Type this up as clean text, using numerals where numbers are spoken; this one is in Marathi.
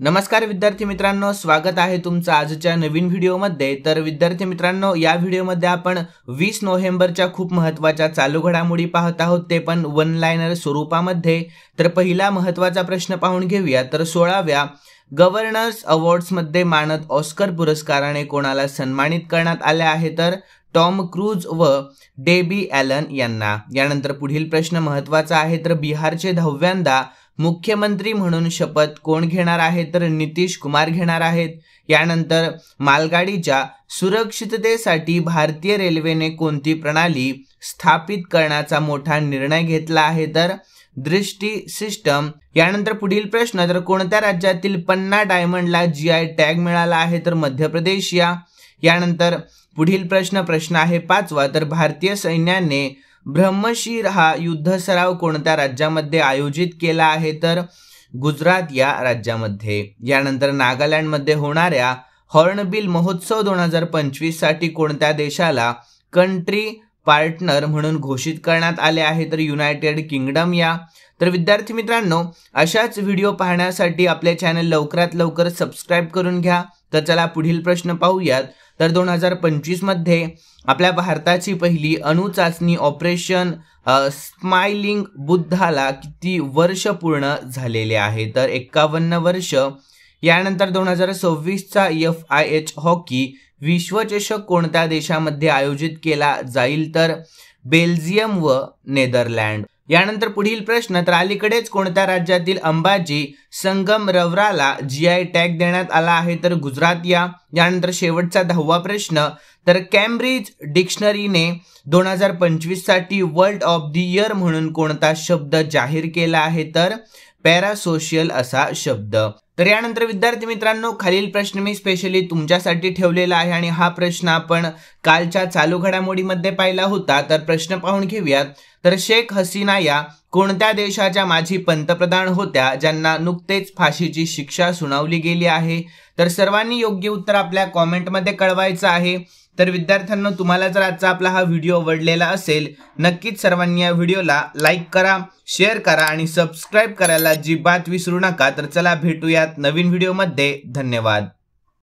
नमस्कार विद्यार्थी मित्रांनो, स्वागत आहे तुमचं आजच्या नवीन व्हिडिओमध्ये। तर विद्यार्थी मित्रांनो, या व्हिडिओमध्ये आपण 20 नोव्हेंबरच्या खूप महत्त्वाच्या चालू घडामोडी पाहत आहोत, ते पण वन लाइनर स्वरूपामध्ये। तर पहिला महत्त्वाचा प्रश्न पाहून घेऊया। तर 16व्या गव्हर्नर्स अवॉर्ड्समध्ये मानद ऑस्कर पुरस्काराने कोणाला सन्मानित करण्यात आले आहे? तर टॉम क्रूज व डेबी ॲलन यांना। यानंतर पुढील प्रश्न महत्त्वाचा आहे। तर बिहारचे 10व्यांदा मुख्यमंत्री म्हणून शपथ कोण घेणार आहे? तर नितीश कुमार घेणार आहेत। यानंतर मालगाडीच्या सुरक्षिततेसाठी भारतीय रेल्वेने कोणती प्रणाली स्थापित करण्याचा मोठा निर्णय घेतला आहे? तर दृष्टी सिस्टम। यानंतर पुढील प्रश्न, तर कोणत्या राज्यातील पन्ना डायमंडला GI टॅग मिळाला आहे? तर मध्य प्रदेश या। यानंतर पुढील प्रश्न आहे 5वा। तर भारतीय सैन्याने ब्रह्मशीर हा युद्ध सराव कोणत्या राज्यामध्ये आयोजित केला आहे? तर गुजरात या राज्यामध्ये। यानंतर नागालँडमध्ये होणाऱ्या हॉर्नबिल महोत्सव 2025 साठी कोणत्या देशाला कंट्री पार्टनर म्हणून घोषित करण्यात आले आहे? तर युनायटेड किंगडम या। तर विद्यार्थी मित्रांनो, अशाच व्हिडिओ पाहण्यासाठी आपले चॅनल लवकरात लवकर सबस्क्राईब करून घ्या। तर चला पुढील प्रश्न पाहूयात। तर 2025 मध्ये आपल्या भारताची पहिली अणुचाचणी ऑपरेशन स्माइलिंग बुद्धाला किती वर्ष पूर्ण झालेले आहे? तर 51 वर्ष। यानंतर 2026चा FIH हॉकी विश्वचषक कोणत्या देशामध्ये आयोजित केला जाईल? तर बेल्जियम व नेदरलँड। यानंतर पुढील प्रश्न, तर अलीकडेच कोणत्या राज्यातील अंबाजी संगमरवराला GI टॅग देण्यात आला आहे? तर गुजरात या। यानंतर शेवटचा 10वा प्रश्न, तर कॅम्ब्रिज डिक्शनरीने 2025 साठी वर्ल्ड ऑफ द इयर म्हणून कोणता शब्द जाहीर केला आहे? तर पॅरासोशियल असा शब्द। तर यानंतर विद्यार्थी मित्रांनो, खालील प्रश्न मी स्पेशली तुमच्यासाठी ठेवलेला आहे आणि हा प्रश्न आपण कालच्या चालू घडामोडीमध्ये पाहिला होता। तर प्रश्न पाहून घेऊयात। तर शेख हसीना या कोणत्या देशाच्या माजी पंतप्रधान होत्या ज्यांना नुकतेच फाशीची शिक्षा सुनावली गेली आहे? तर सर्वांनी योग्य उत्तर आपल्या कॉमेंटमध्ये कळवायचं आहे। तर विद्यार्थ्यांनो, तुम्हाला जर आजचा आपला हा व्हिडिओ आवडलेला असेल, नक्कीच सर्वांनी या व्हिडिओला लाईक करा, शेअर करा आणि सबस्क्राईब करायला अजिबात विसरू नका। तर चला भेटूयात नवीन व्हिडिओमध्ये। धन्यवाद।